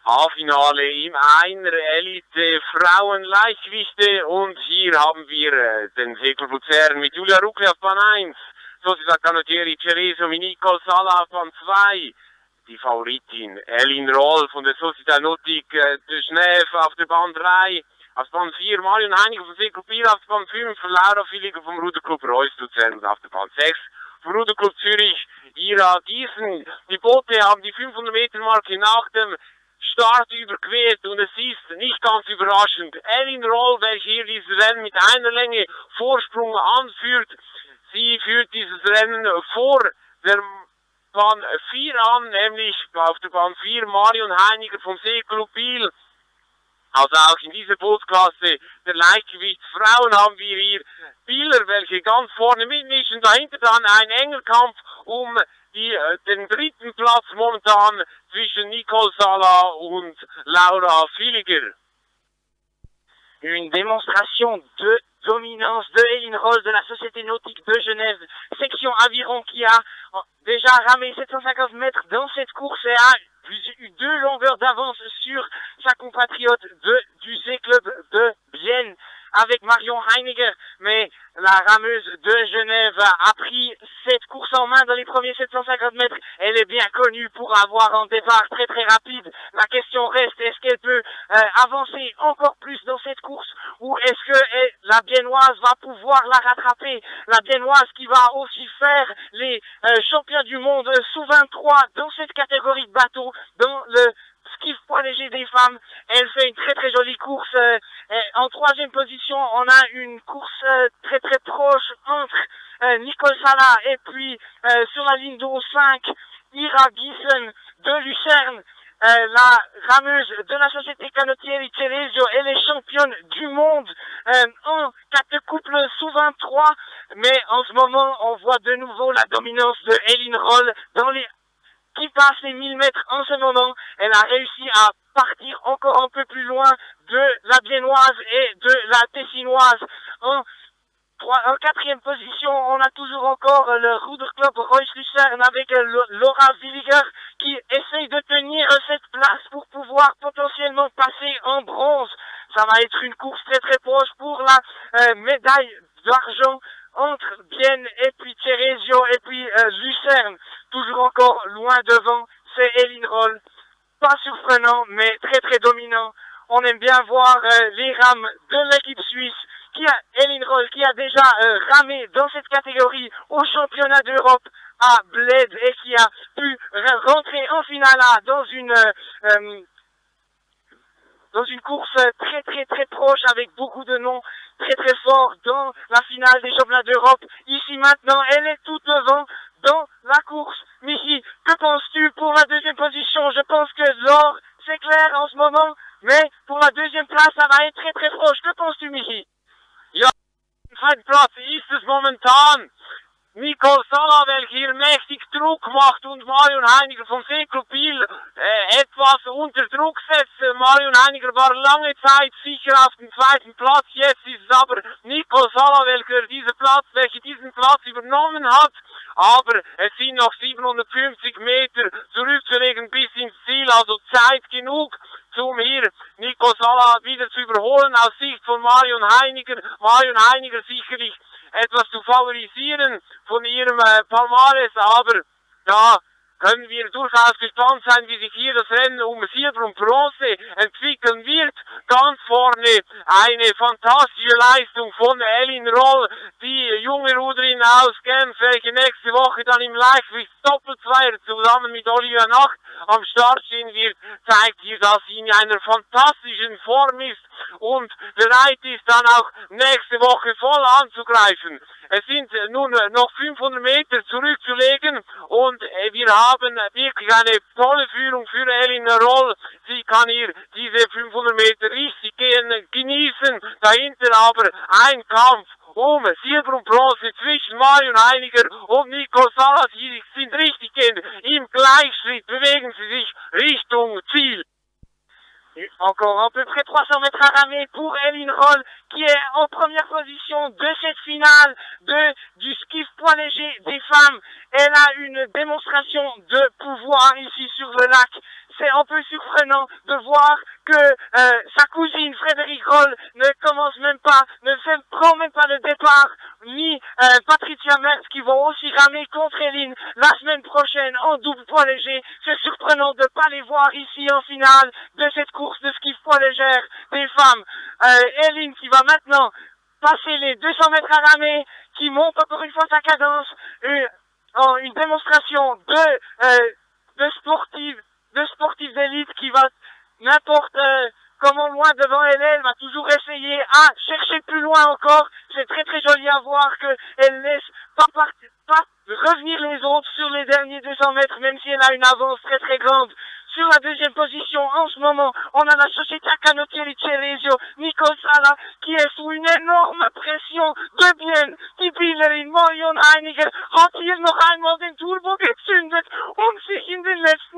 A-Finale im Einer Elite Frauenleichtgewichte und hier haben wir den Segler Luzern mit Julia Ruckli auf Bahn 1, Sociedad Canottieri Cerezo mit Nicole Sala auf Bahn 2, die Favoritin Elin Roll von der Sociedad Nautique de Genève auf der Bahn 3, auf Bahn 4 Marion Heinig vom Segler Biel auf Bahn 5, Laura Villiger vom Ruderclub Reus Luzern auf der Bahn 6, vom Ruderclub Zürich Ira Gießen. Die Boote haben die 500 Meter Marke nach dem Start überquert und es ist nicht ganz überraschend. Elin Roll, welche hier dieses Rennen mit einer Länge Vorsprung anführt. Sie führt dieses Rennen vor der Bahn 4 an, nämlich auf der Bahn 4 Marion Heiniger vom Segelclub Biel. Also auch in dieser Bootsklasse der Leichtgewichtsfrauen haben wir hier Bieler, welche ganz vorne mitmischen. Dahinter dann ein enger Kampf um den dritten Platz momentan zwischen Nicole Sala und Laura Villiger. Une démonstration de dominance de Elin Roll de la Société Nautique de Genève, section aviron qui a déjà ramé 750 mètres dans cette course et a eu 2 longueurs d'avance sur sa compatriote du C-Club de Bienne avec Marion Heiniger, mais la rameuse de Genève a pris cette course en main dans les premiers 750 mètres. Elle est bien connue pour avoir un départ très très rapide. La question reste, est-ce qu'elle peut avancer encore plus dans cette course ou est-ce que la Biennoise va pouvoir la rattraper? La Biennoise qui va aussi faire les champions du monde sous 23 dans cette catégorie de bateau, dans le skiff poids léger des femmes. Elle fait une très très jolie course. En troisième position, on a une course très très proche entre Nicole Sala et puis sur la ligne de 5, Ira Gießen de Lucerne. La rameuse de la Société Canottieri Cerezo, elle est championne du monde en 4 couples sous 23, mais en ce moment on voit de nouveau la dominance de Elin Roll dans les qui passe les 1000 mètres en ce moment. Elle a réussi à partir encore un peu plus loin de la Biennoise et de la Tessinoise. En 4e position, on a toujours encore le Ruderclub Reus Lucerne avec Laura Villiger qui essaye de tenir cette place pour pouvoir potentiellement passer en bronze. Ça va être une course très très proche pour la médaille d'argent entre Bienne et puis Cerezo et puis Lucerne. Toujours encore loin devant, c'est Elin Roll. Pas surprenant, mais très très dominant. On aime bien voir les rames de l'équipe suisse, Elin Roll, qui a déjà ramé dans cette catégorie au championnat d'Europe à Bled et qui a pu rentrer en finale dans une course très très très proche avec beaucoup de noms très très forts dans la finale des championnats d'Europe. Ici maintenant, elle est tout devant dans la course. Michi, que penses-tu pour la deuxième position? Je pense que l'or, c'est clair en ce moment, mais pour la deuxième place, ça va être très très proche. Que penses-tu, Michi? Ja, zweiten Platz ist es momentan Nicole Sala, welche hier mächtig Druck macht und Marion Heiniger vom Segelclub Biel etwas unter Druck setzt. Marion Heiniger war lange Zeit sicher auf dem zweiten Platz, jetzt ist es aber Nicole Sala, welche diesen Platz übernommen hat. Aber es sind noch 750 Meter zurückzulegen bis ins Ziel, also Zeit genug, um hier Nicole Sala wieder zu überholen aus Sicht von Marion Heiniger. Marion Heiniger sicherlich etwas zu favorisieren von ihrem Palmares, aber da können wir durchaus gespannt sein, wie sich hier das Rennen um Silber und Bronze entwickeln wird. Ganz vorne eine fantastische Leistung von Elin Roll, die junge Ruderin aus Genf, welche nächste Woche dann im Leichtgewicht Doppelzweier zusammen mit Olivia Nacht am Start stehen wird, zeigt hier, dass sie in einer fantastischen Form ist und bereit ist, dann auch nächste Woche voll anzugreifen. Es sind nun noch 500 Meter zurückzulegen und wir haben wirklich eine tolle Führung für Elin Roll. Sie kann hier diese 500 Meter richtig genießen. Dahinter aber ein Kampf um Silber und Bronze zwischen Marion Heiniger und Nicole Sala. Sie sind richtig im Gleichschritt, bewegen sie sich Richtung Ziel. Encore à peu près 300 mètres à ramer pour Elin Roll qui est en première position de cette finale du skiff poids léger des femmes. Elle a une démonstration de pouvoir ici sur le lac. c'est un peu surprenant de voir que sa cousine Frédéric Roll prend même pas le départ, ni Patricia Mertz qui vont aussi ramer contre Elin la semaine prochaine en double poids léger. C'est surprenant de pas les voir ici en finale de cette course de skiff poids légère des femmes. Elin qui va maintenant passer les 200 mètres à ramer, qui monte encore une fois sa cadence, une démonstration de sportive d'élite qui va n'importe comment loin devant elle va toujours essayer à chercher plus loin encore. C'est très très joli à voir qu'elle laisse pas revenir les autres sur les derniers 200 mètres, même si elle a une avance très très grande. Sur la deuxième position, en ce moment, on a la Società Canottieri Ceresio, Nico Sala, qui est sous une énorme pression de bien. Die Bielerin Marion Heiniger hat hier noch einmal den Turbo gezündet und sich in den letzten